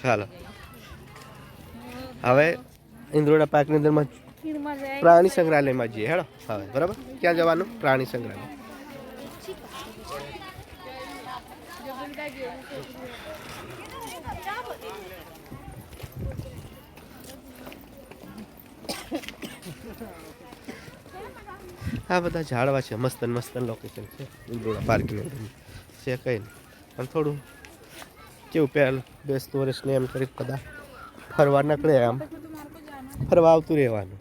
ચાલો હવે ઇન્દ્રોડા પાર્કની અંદરમાં પ્રાણી સંગ્રહાલયમાં જઈએ હેડો હવે બરાબર ક્યાં જવાનું પ્રાણી સંગ્રહાલય આ બધા ઝાડવા છે મસ્તન મસ્તન લોકેશન છે ઇન્દ્રોડા પાર્કની અંદર છે કંઈ નહીં પણ થોડું કેવું પહેલ બેસતું વર્ષને એમ કરી બધા ફરવા નીકળે આમ ફરવા આવતું રહેવાનું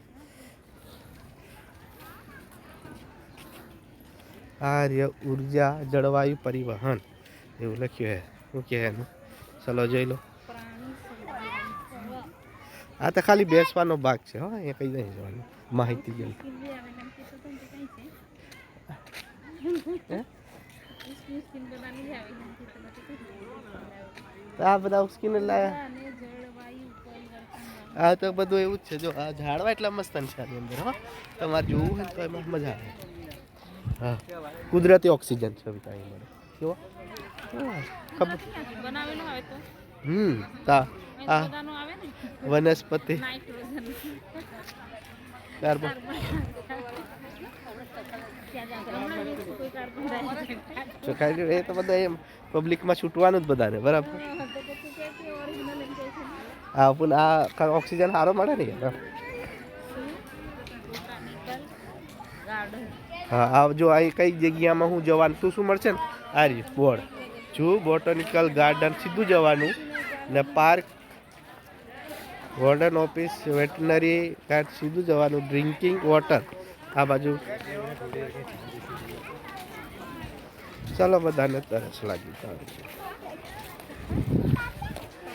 આર્ય ઉર્જા જળવાયુ પરિવહન એવું લખ્યું હે શું કહે એનું ચલો જોઈ લો આ તો ખાલી બેસવાનો ભાગ છે હા એ કઈ નહીં જવાનું માહિતી ગઈ આ બધા સ્કીન લાયા આ તો બધું એવું જ છે જો આ ઝાડવા એટલા મસ્ત છે આની અંદર હા તમારે જોવું હોય તો એમાં મજા આવે હા કુદરતી ઓક્સિજન છે અહીં મળે કેવો ખબર તા આ વનસ્પતિ કાર્બન એ તો બધા એમ પબ્લિકમાં છૂટવાનું જ બધાને બરાબર હા પણ આ ઓક્સિજન સારો મળે ને યાર હા આ જો અહીં કઈ જગ્યામાં હું જવાનું શું મળશે ને આ રહ્યું બોર્ડ જો બોટનિકલ ગાર્ડન સીધું જવાનું ને park warden office veterinary guard સીધું જવાનું ડ્રિંકિંગ વોટર આ બાજુ ચાલો બધાને તરસ લાગી